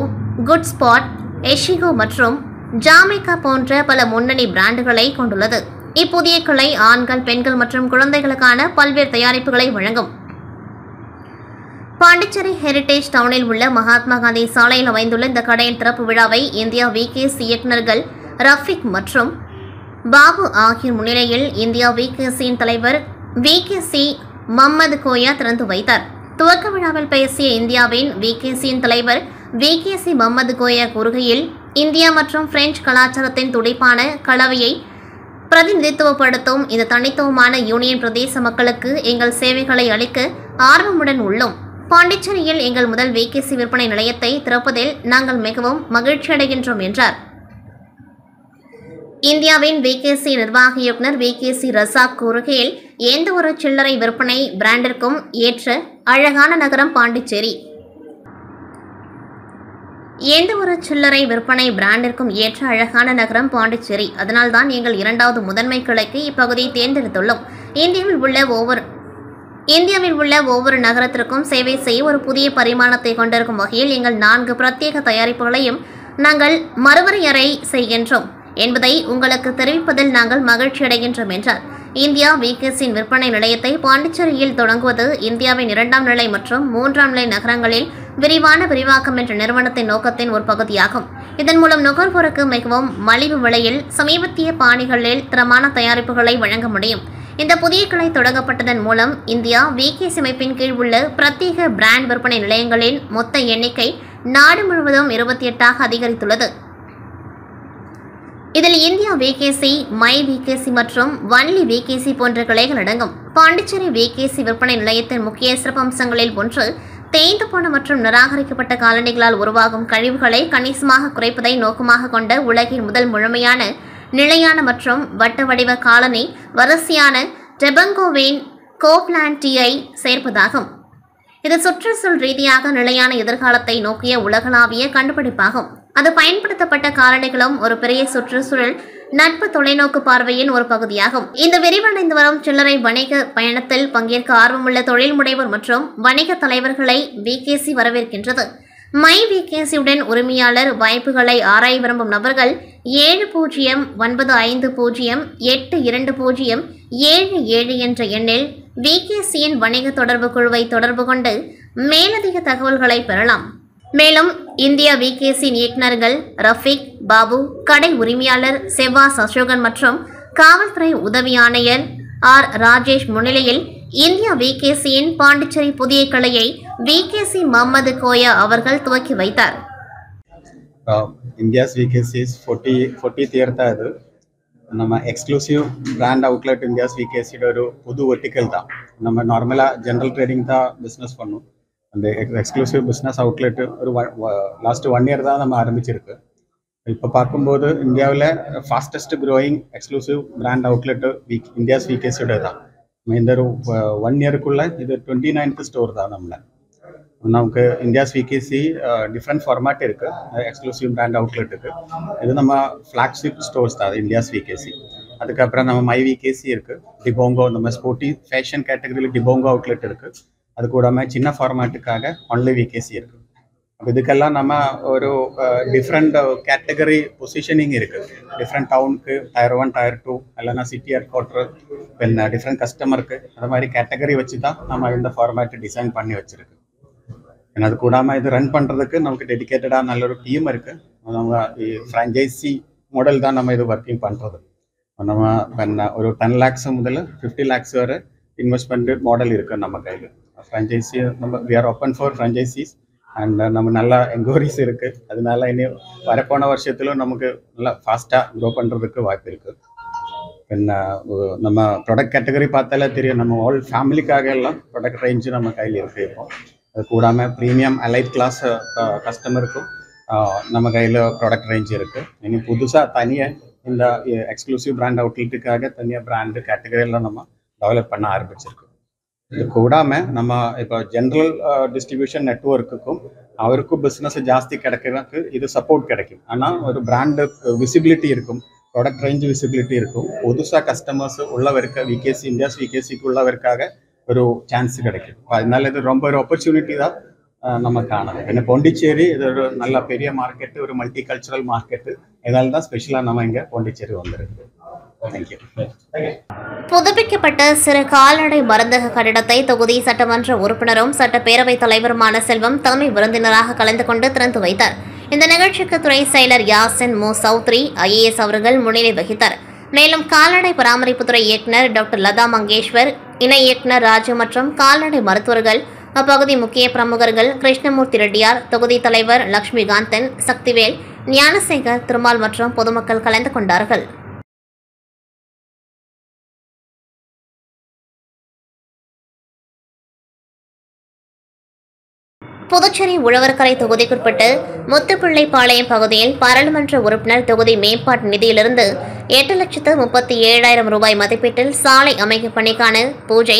good spot, எஷிகோ மற்றும் ஜாமைக்கா போன்ற பல முன்னணி பிராண்டுகளை கொண்டுள்ளது. இப்புதிய கிளை ஆண்கள், பெண்கள் மற்றும் குழந்தைகளுக்கான பல்வேறு தயாரிப்புகளை வழங்கும். பாண்டிச்சேரி ஹெரிடேஜ் டவுனில் உள்ள மகாத்மா காந்தி சாலையில் அமைந்துள்ள இந்த கடையின் திறப்பு விழாவை இந்தியா விகேசி இயக்குநர்கள் ரஃபிக் மற்றும் பாபு ஆகியோர் முன்னிலையில் இந்தியா விகேசியின் தலைவர் விகேசி முகமது கோயா திறந்து வைத்தார். துவக்க விழாவில் பேசிய இந்தியாவின் விகேசியின் தலைவர் விகேசி முகமது கோயா கூறுகையில், இந்தியா மற்றும் பிரெஞ்சு கலாச்சாரத்தின் துடிப்பான கலவையை பிரதிநிதித்துவப்படுத்தும் இந்த தனித்துவமான யூனியன் பிரதேச மக்களுக்கு எங்கள் சேவைகளை அளிக்க ஆர்வமுடன் உள்ளோம். பாண்டிச்சேரியில் எங்கள் முதல் விகேசி விற்பனை நிலையத்தை திறப்பதில் நாங்கள் மிகவும் மகிழ்ச்சியடைகின்றோம் என்றார். இந்தியாவின் விகேசி நிர்வாக இயக்குநர் விகேசி ரசாக் கூறுகையில், எந்த ஒரு சில்லறை விற்பனை பிராண்டிற்கும் ஏற்ற அழகான நகரம் பாண்டிச்சேரி. எந்த ஒரு சில்லறை விற்பனை பிராண்டிற்கும் ஏற்ற அழகான நகரம் பாண்டிச்சேரி. அதனால்தான் எங்கள் 2வது முதன்மை கிளைக்கு இப்பகுதியை தேர்ந்தெடுத்துள்ளோம். இந்தியாவில் உள்ள ஒவ்வொரு நகரத்திற்கும் சேவை செய்ய ஒரு புதிய பரிமாணத்தை கொண்டிருக்கும் வகையில் எங்கள் 4 பிரத்யேக தயாரிப்புகளையும் நாங்கள் மறுவரையறை செய்கின்றோம் என்பதை உங்களுக்கு தெரிவிப்பதில் நாங்கள் மகிழ்ச்சி அடைகின்றோம் என்றார். இந்தியா விகேசியின் விற்பனை நிலையத்தை பாண்டிச்சேரியில் தொடங்குவது இந்தியாவின் 2ஆம் நிலை மற்றும் 3ஆம் நிலை நகரங்களில் விரிவான விரிவாக்கம் என்ற நிறுவனத்தின் நோக்கத்தின் ஒரு பகுதியாகும். இதன் மூலம் நுகர்வோருக்கு மிகவும் மலிவு விலையில் சமீபத்திய பாணிகளில் தரமான தயாரிப்புகளை வழங்க முடியும். இந்த புதிய கிளை தொடங்கப்பட்டதன் மூலம் இந்தியா விகேசி அமைப்பின் கீழ் உள்ள பிரத்யேக பிராண்ட் விற்பனை நிலையங்களின் மொத்த எண்ணிக்கை நாடு முழுவதும் 28ஆக அதிகரித்துள்ளது. இதில் இந்தியா விகேசி, மை விகேசி மற்றும் வன்லி விகேசி போன்ற கிளைகள் அடங்கும். பாண்டிச்சேரி விகேசி விற்பனை நிலையத்தின் முக்கிய சிறப்பம்சங்களில் ஒன்று தேய்ந்து போன மற்றும் நிராகரிக்கப்பட்ட காலணிகளால் உருவாகும் கழிவுகளை கணிசமாக குறைப்பதை நோக்கமாக கொண்ட உலகின் முதல் முழுமையான நிலையான மற்றும் வட்ட வடிவ காலனி வரிசையான டெபங்கோவின் கோப்லாண்ட் டீயை சேர்ப்பதாகும். இது சுற்றுச்சூழல் ரீதியாக நிலையான எதிர்காலத்தை நோக்கிய உலகளாவிய கண்டுபிடிப்பாகும். அது பயன்படுத்தப்பட்ட காலணிகளும் ஒரு பெரிய சுற்றுச்சூழல் நட்பு தொலைநோக்கு பார்வையின் ஒரு பகுதியாகும். இந்த விரிவடைந்து வரும் சில்லறை வணிக பயணத்தில் பங்கேற்க ஆர்வமுள்ள தொழில் முனைவோர் மற்றும் வணிக தலைவர்களை விகேசி வரவேற்கின்றது. மை விகேசியுடன் உரிமையாளர் வாய்ப்புகளை ஆராய விரும்பும் நபர்கள் 7095082077 என்ற எண்ணில் விகேசியின் வணிக தொடர்பு குழுவை தொடர்பு கொண்டு மேலதிக தகவல்களை பெறலாம். மேலும் இந்தியா விகேசியின் இயக்குநர்கள் ரஃபீக் பாபு, கடை உரிமையாளர் செவாஸ் அசோகன் மற்றும் காவல்துறை உதவி ஆணையர் ஆர் ராஜேஷ் முன்னிலையில் இந்தியா விகேசியின் பாண்டிச்சேரி புதிய கிளையை விகேசி முகமது கோயா அவர்கள் துவக்கி வைத்தார். India's VKC is 40th year இது நம்ம எக்ஸ்க்ளூசிவ் பிராண்ட் அவுட்லெட் இந்தியாஸ் விகேசியோட ஒரு புது வெர்டிக்கல் தான். நம்ம நார்மலாக ஜென்ரல் ட்ரேடிங் தான் பிஸ்னஸ் பண்ணோம். அந்த எக்ஸ்க்ளூசிவ் பிஸ்னஸ் அவுட்லெட் ஒரு லாஸ்ட் 1 year தான் நம்ம ஆரம்பிச்சிருக்கு. இப்போ பார்க்கும்போது இந்தியாவில் fastest growing exclusive brand outlet India's விகேசியோட தான். இந்த ஒரு 1 yearக்குள்ள இது 29th ஸ்டோர் தான். நமக்கு இந்தியாஸ் விகேசி டிஃப்ரெண்ட் ஃபார்மேட் இருக்குது. எக்ஸ்க்ளூசிவ் பிராண்ட் அவுட்லெட்டுக்கு இது நம்ம ஃப்ளாக்ஷிப் ஸ்டோர்ஸ் தான் இந்தியாஸ் விகேசி. அதுக்கப்புறம் நம்ம மை விகேசி இருக்குது. டிபோங்கோ நம்ம ஸ்போர்ட்டி ஃபேஷன் கேட்டகரியில் டிபோங்கோ அவுட்லெட் இருக்குது. அது கூடாமல் சின்ன ஃபார்மேட்டுக்காக ஒன்லி விகேசி இருக்குது. அப்போ இதுக்கெல்லாம் நம்ம ஒரு டிஃப்ரெண்ட் கேட்டகரி பொசிஷனிங் இருக்குது. டிஃப்ரெண்ட் டவுனுக்கு Tier 1 Tier 2 இல்லைனா சிட்டி ஹெட் குவார்ட்டர் பின்ன டிஃப்ரெண்ட் கஸ்டமருக்கு அது மாதிரி கேட்டகரி வச்சு தான் நம்ம இந்த ஃபார்மேட்டு டிசைன் பண்ணி வச்சுருக்கு. ஏன்னா அது கூடாமல் இது ரன் பண்ணுறதுக்கு நமக்கு டெடிக்கேட்டடாக நல்ல ஒரு டீம் இருக்குது. நம்ம ஃப்ரான்ச்சைசி மாடல் தான் நம்ம இது ஒர்க்கிங் பண்ணுறது. நம்ம ஒரு 10 lakhs முதல்ல 50 lakhs வரை இன்வெஸ்ட்மெண்ட் மாடல் இருக்குது நம்ம கையில். ஃப்ரான்ச்சைசி நம்ம we are open for franchises and நம்ம நல்லா என்கொயரிஸ் இருக்குது. அதனால இனி வரப்போன வருஷத்திலும் நமக்கு நல்லா ஃபாஸ்ட்டாக க்ரோ பண்ணுறதுக்கு வாய்ப்பு இருக்குது. பின்ன நம்ம ப்ராடக்ட் கேட்டகரி பார்த்தாலே தெரியும். நம்ம ஆல் ஃபேமிலிக்காக எல்லாம் ப்ராடக்ட் ரேஞ்சு நம்ம கையில் இருக்குது. இப்போ அது கூடாமல் ப்ரீமியம் அலைட் கிளாஸ் கஸ்டமருக்கும் நம்ம கையில் ப்ராடக்ட் ரேஞ்ச் இருக்குது. இனி புதுசாக தனியாக இந்த எக்ஸ்க்ளூசிவ் பிராண்ட் அவுட்லெட்டுக்காக தனியாக பிராண்டு கேட்டகரியெல்லாம் நம்ம டெவலப் பண்ண ஆரம்பிச்சிருக்கு. இது கூடாமல் நம்ம இப்போ ஜென்ரல் டிஸ்ட்ரிபியூஷன் நெட்வொர்க்குக்கும் அவருக்கும் பிஸ்னஸ் ஜாஸ்தி கிடைக்கிறதுக்கு இது சப்போர்ட் கிடைக்கும். ஆனால் ஒரு பிராண்டு விசிபிலிட்டி இருக்கும், ப்ராடக்ட் ரேஞ்ச் விசிபிலிட்டி இருக்கும். புதுசாக கஸ்டமர்ஸ் உள்ளவருக்க விகேசி இந்தியாஸ் விகேசிக்கு உள்ளவருக்காக ஒரு சான்ஸ் கிடைக்கும். அதனால இது ரொம்ப ஒரு ஆப்பர்ச்சுனிட்டி தான் நம்ம காணலாம். ஏன்னா பாண்டிச்சேரி இது ஒரு நல்ல பெரிய மார்க்கெட்டு, ஒரு மல்டி கல்ச்சுரல் மார்க்கெட்டு. இதனால தான் ஸ்பெஷலாக நம்ம இங்கே பாண்டிச்சேரி வந்திருக்கு. தேங்க்யூ. புதுப்பிக்கப்பட்ட சிறு கால்நடை மருந்தக கட்டிடத்தை தொகுதி சட்டமன்ற உறுப்பினரும் சட்டப்பேரவைத் தலைவருமான செல்வம் தலைமை விருந்தினராக கலந்து கொண்டு திறந்து வைத்தார். இந்த நிகழ்ச்சிக்கு துறை செயலர் யாசின் மு சௌத்ரி IAS அவர்கள் முன்னிலை வகித்தார். மேலும் கால்நடை பராமரிப்புத்துறை இயக்குநர் டாக்டர் லதா மங்கேஷ்வர், இணை இயக்குநர் ராஜு மற்றும் கால்நடை மருத்துவர்கள், அப்பகுதி முக்கிய பிரமுகர்கள் கிருஷ்ணமூர்த்தி ரெட்டியார், தொகுதி தலைவர் லட்சுமிகாந்தன், சக்திவேல், ஞானசேகர், திருமால் மற்றும் பொதுமக்கள் கலந்து கொண்டார்கள். புதுச்சேரி உழவர்கரை தொகுதிக்குட்பட்டு முத்துப்பிள்ளைப்பாளையம் பகுதியில் பாராளுமன்ற உறுப்பினர் தொகுதி மேம்பாட்டு நிதியிலிருந்து 8,37,000 ரூபாய் மதிப்பீட்டில் சாலை அமைக்கும் பணிக்கான பூஜை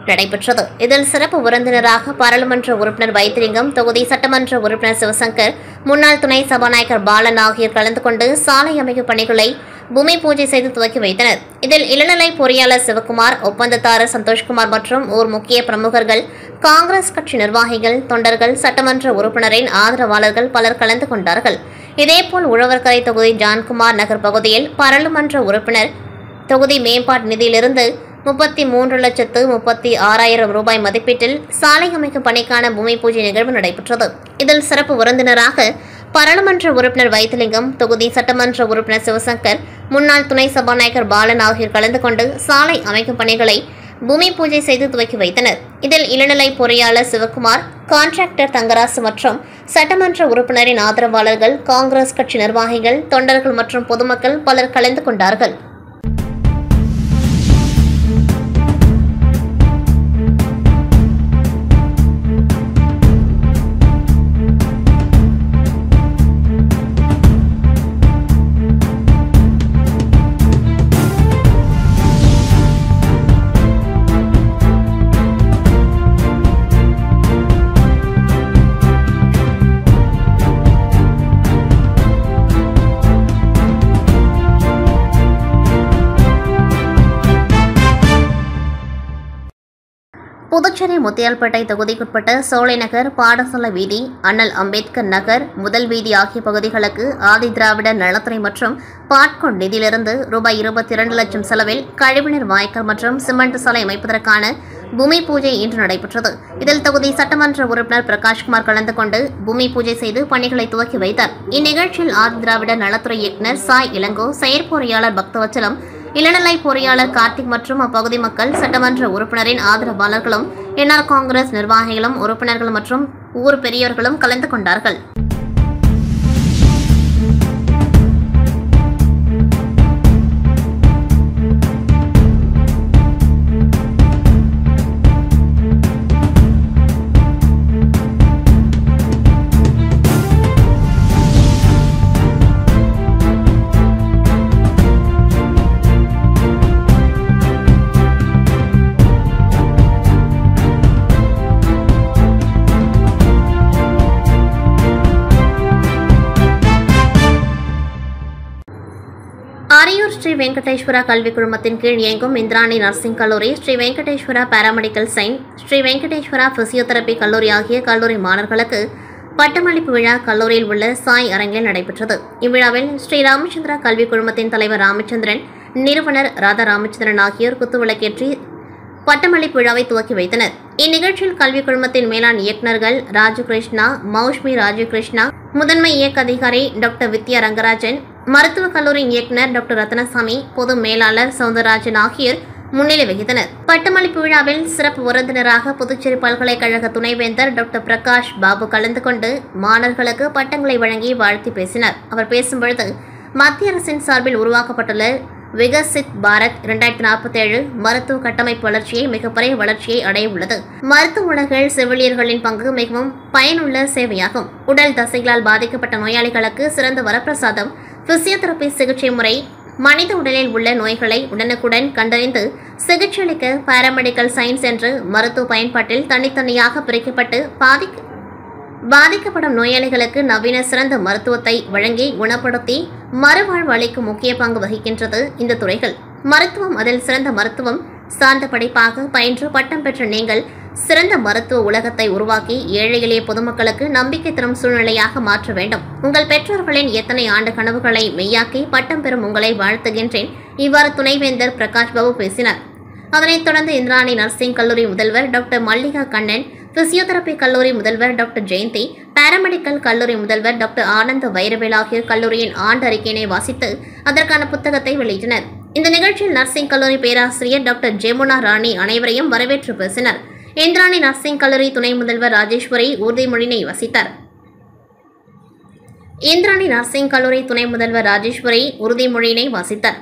நடைபெற்றது. இதில் சிறப்பு விருந்தினராக பாராளுமன்ற உறுப்பினர் வைத்திலிங்கம், தொகுதி சட்டமன்ற உறுப்பினர் சிவசங்கர், முன்னாள் துணை சபாநாயகர் பாலன் ஆகியோர் கலந்து கொண்டு சாலை அமைக்கும் பணிகளை பூமி பூஜை செய்து துவக்கி வைத்தனர். இதில் இளநிலை பொறியாளர் சிவகுமார், ஒப்பந்ததாரர் சந்தோஷ்குமார் மற்றும் ஊர் முக்கிய பிரமுகர்கள், காங்கிரஸ் கட்சி நிர்வாகிகள், தொண்டர்கள், சட்டமன்ற உறுப்பினரின் ஆதரவாளர்கள் பலர் கலந்து கொண்டார்கள். இதேபோல் உழவர்கரை தொகுதி ஜான்குமார் நகர் பகுதியில் பாராளுமன்ற உறுப்பினர் தொகுதி மேம்பாட்டு நிதியிலிருந்து 33,36,000 ரூபாய் மதிப்பீட்டில் சாலை அமைக்கும் பணிக்கான பூமி பூஜை நிகழ்வு நடைபெற்றது. இதில் சிறப்பு விருந்தினராக பாராளுமன்ற உறுப்பினர் வைத்திலிங்கம், தொகுதி சட்டமன்ற உறுப்பினர் சிவசங்கர், முன்னாள் துணை சபாநாயகர் பாலன் ஆகியோர் கலந்து கொண்டு சாலை அமைக்கும் பணிகளை பூமி பூஜை செய்து துவக்கி வைத்தனர். இதில் இளநிலை பொறியாளர் சிவகுமார், கான்ட்ராக்டர் தங்கராசு மற்றும் சட்டமன்ற உறுப்பினரின் ஆதரவாளர்கள், காங்கிரஸ் கட்சி நிர்வாகிகள், தொண்டர்கள் மற்றும் பொதுமக்கள் பலர் கலந்து கொண்டார்கள். புதுச்சேரி முத்தியால்பேட்டை தொகுதிக்குட்பட்ட சோலைநகர், பாடசாலை வீதி, அண்ணல் அம்பேத்கர் நகர், முதல் வீதி ஆகிய பகுதிகளுக்கு ஆதி திராவிட நலத்துறை மற்றும் பாட்கோட் நிதியிலிருந்து ரூபாய் 22 லட்சம் செலவில் கழிவுநீர் வாய்க்கால் மற்றும் சிமெண்ட் சாலை அமைப்பதற்கான பூமி பூஜை இன்று நடைபெற்றது. இதில் தொகுதி சட்டமன்ற உறுப்பினர் பிரகாஷ்குமார் கலந்து கொண்டு பூமி பூஜை செய்து பணிகளை துவக்கி வைத்தார். இந்நிகழ்ச்சியில் ஆதி திராவிட நலத்துறை இயக்குநர் சாய் இளங்கோ, செயற்பொறியாளர் பக்தவச்சலம், இளநிலை பொறியாளர் கார்த்திக் மற்றும் அப்பகுதி மக்கள், சட்டமன்ற உறுப்பினரின் ஆதரவாளர்களும், என்ஆர் காங்கிரஸ் நிர்வாகிகளும், உறுப்பினர்கள் மற்றும் ஊர் பெரியவர்களும் கலந்து கொண்டார்கள். அரியூர் ஸ்ரீ வெங்கடேஸ்வரா கல்விக் குழுமத்தின் கீழ் இயங்கும் இந்திராணி நர்சிங் கல்லூரி, Sri Venkateswara paramedical science, Sri Venkateswara physiotherapy கல்லூரி ஆகிய கல்லூரி மாணவர்களுக்கு பட்டமளிப்பு விழா கல்லூரியில் உள்ள சாய் அரங்கில் நடைபெற்றது. இவ்விழாவில் ஸ்ரீ ராமச்சந்திரா கல்விக் குழுமத்தின் தலைவர் ராமச்சந்திரன், நிறுவனர் ராதா ராமச்சந்திரன் ஆகியோர் குத்துவிளக்கேற்றி பட்டமளிப்பு விழாவை துவக்கி வைத்தனர். இந்நிகழ்ச்சியில் கல்விக் குழுமத்தின் மேலாண் இயக்குநர்கள் ராஜகிருஷ்ணா, மௌஷ்மி ராஜகிருஷ்ணா, முதன்மை இயக்க அதிகாரி டாக்டர் வித்யா ரங்கராஜன், மருத்துவக் கல்லூரி இயக்குநர் டாக்டர் ரத்னசாமி, பொது மேலாளர் சவுந்தரராஜன் ஆகியோர் முன்னிலை வகித்தனர். பட்டமளிப்பு விழாவில் சிறப்பு விருந்தினராக புதுச்சேரி பல்கலைக்கழக துணைவேந்தர் டாக்டர் பிரகாஷ் பாபு கலந்து கொண்டு மாணவர்களுக்கு பட்டங்களை வழங்கி வாழ்த்தி பேசினார். அவர் பேசும்பொழுது, மத்திய அரசின் சார்பில் உருவாக்கப்பட்டுள்ள விகசித் பாரத் 2047 மருத்துவ கட்டமைப்பு வளர்ச்சியை மிகப்பெரிய வளர்ச்சியை அடைய உள்ளது. மருத்துவ உலகில் செவிலியர்களின் பங்கு மிகவும் பயனுள்ள சேவையாகும். உடல் தசைகளால் பாதிக்கப்பட்ட நோயாளிகளுக்கு சிறந்த வரப்பிரசாதம் பிசியோதெரபி சிகிச்சை முறை. மனித உடலில் உள்ள நோய்களை உடனுக்குடன் கண்டறிந்து சிகிச்சையளிக்க பாராமெடிக்கல் சயின்ஸ் என்று மருத்துவ பயன்பாட்டில் தனித்தனியாக பிரிக்கப்பட்டு பாதிக்கப்படும் நோயாளிகளுக்கு நவீன சிறந்த மருத்துவத்தை வழங்கி குணப்படுத்தி மறுவாழ்வு அளிக்கும் முக்கிய பங்கு வகிக்கின்றது இந்த துறைகள். மருத்துவம் அதில் சிறந்த மருத்துவம் சார்ந்த படிப்பாக பயின்று பட்டம் பெற்ற நீங்கள் சிறந்த மருத்துவ உலகத்தை உருவாக்கி ஏழை எளிய பொதுமக்களுக்கு நம்பிக்கை தரும் சூழ்நிலையாக மாற்ற வேண்டும். உங்கள் பெற்றோர்களின் எத்தனை ஆண்டு கனவுகளை மெய்யாக்கி பட்டம் பெறும் உங்களை வாழ்த்துகின்றேன். இவ்வாறு துணைவேந்தர் பிரகாஷ் பாபு பேசினார். அதனைத் தொடர்ந்து இந்திராணி நர்சிங் கல்லூரி முதல்வர் டாக்டர் மல்லிகா கண்ணன், பிசியோதெரபி கல்லூரி முதல்வர் டாக்டர் ஜெயந்தி, பாராமெடிக்கல் கல்லூரி முதல்வர் டாக்டர் ஆனந்த வைரவேல் ஆகியோர் கல்லூரியின் ஆண்டு அறிக்கையினை வாசித்து அதற்கான புத்தகத்தை வெளியிட்டனர். இந்த நிகழ்ச்சியில் நர்சிங் கல்லூரி பேராசிரியர் டாக்டர் ஜெமுனா ராணி அனைவரையும் வரவேற்று பேசினர். இந்திராணி நர்சிங் கல்லூரி துணை முதல்வர் ராஜேஸ்வரி உறுதிமொழியினை வாசித்தார். இந்திராணி நர்சிங் கல்லூரி துணை முதல்வர் ராஜேஸ்வரி உறுதிமொழியினை வாசித்தார்.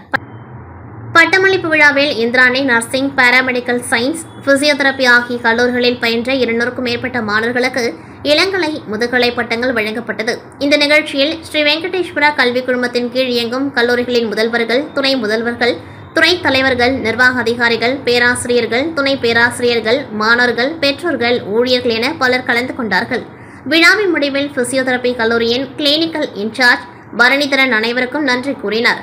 பட்டமளிப்பு விழாவில் Indrani nursing, paramedical science, physiotherapy ஆகிய கல்லூரிகளில் பயின்ற 200க்கும் மேற்பட்ட மாணவர்களுக்கு இளங்கலை, முதுகலை பட்டங்கள் வழங்கப்பட்டது. இந்த நிகழ்ச்சியில் ஸ்ரீ வெங்கடேஸ்வரா கல்விக் குழுமத்தின் கீழ் இயங்கும் கல்லூரிகளின் முதல்வர்கள், துணை முதல்வர்கள், துறை தலைவர்கள், நிர்வாக அதிகாரிகள், பேராசிரியர்கள், துணை பேராசிரியர்கள், மாணவர்கள், பெற்றோர்கள், ஊழியர்கள் என பலர் கலந்து கொண்டார்கள். விழாவின் முடிவில் பிசியோதெரபி கல்லூரியின் கிளினிக்கல் இன்சார்ஜ் பரணிதரன் அனைவருக்கும் நன்றி கூறினார்.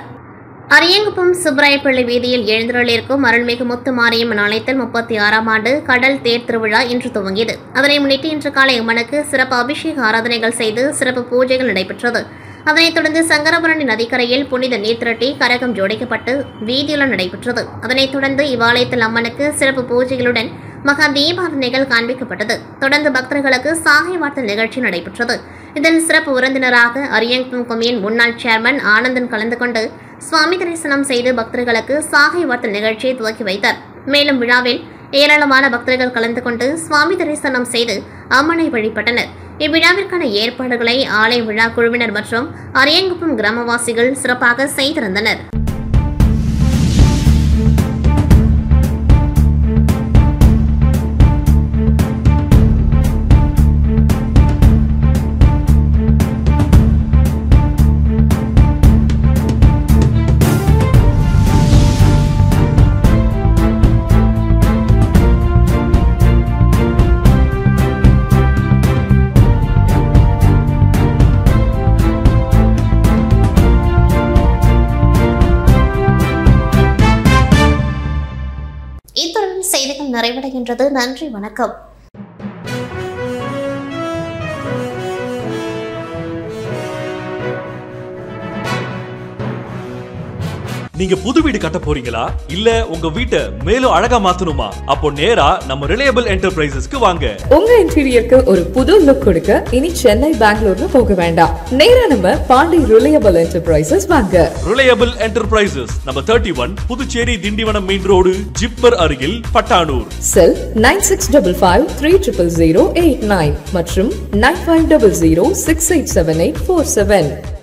அரியங்குப்பம் சுப்பராயப்பள்ளி வீதியில் எழுந்தருளியிருக்கும் அருள்மிகு முத்து மாரியம்மன் ஆலயத்தில் 36ஆம் ஆண்டு கடல் தேர் திருவிழா இன்று துவங்கியது. அதனை முன்னிட்டு இன்று காலை அம்மனுக்கு சிறப்பு அபிஷேக ஆராதனைகள் செய்து சிறப்பு பூஜைகள் நடைபெற்றது. அதனைத் தொடர்ந்து சங்கரபரணி நதிக்கரையில் புனித நீர் திரட்டி கரகம் ஜோடிக்கப்பட்டு வீதியுலா நடைபெற்றது. அதனைத் தொடர்ந்து இவ்வாலயத்தில் அம்மனுக்கு சிறப்பு பூஜைகளுடன் மகா தீபாரதனைகள் காண்பிக்கப்பட்டது. தொடர்ந்து பக்தர்களுக்கு சாகை வார்த்தல் நிகழ்ச்சி நடைபெற்றது. இதில் சிறப்பு விருந்தினராக அரியங்குப்பம் கொம்யூன் முன்னாள் சேர்மன் ஆனந்தன் கலந்து கொண்டு சுவாமி தரிசனம் செய்து பக்தர்களுக்கு சாகை வார்த்தல் நிகழ்ச்சியை துவக்கி வைத்தார். மேலும் விழாவில் ஏராளமான பக்தர்கள் கலந்து கொண்டு சுவாமி தரிசனம் செய்து அம்மனை வழிபட்டனர். இவ்விழாவிற்கான ஏற்பாடுகளை ஆலய விழா குழுவினர் மற்றும் அரியங்குப்பம் கிராமவாசிகள் சிறப்பாக செய்திருந்தனர். இத்துடன் செய்திகள் நிறைவடைகின்றது. நன்றி, வணக்கம். நீங்க புது வீடு கட்ட போறீங்களா? இல்ல உங்க வீட்டை மேலும் அழகா மாத்தணுமா? அப்போ நேரா நம்ம ரிலையபிள் என்டர்பிரைசஸ்க்கு வாங்க. உங்க இன்டீரியருக்கு ஒரு புது லுக் கொடுக்க இனி சென்னை பெங்களூர்னு போக வேண்டாம். நேரா நம்ம பாண்டி ரிலையபிள் என்டர்பிரைசஸ் வாங்க. ரிலையபிள் என்டர்பிரைசஸ் நம்ம 31 Puducherry Tindivanam main road, zipper அருகில், பட்டானூர். செல் 9655300089 மற்றும் 9500687847.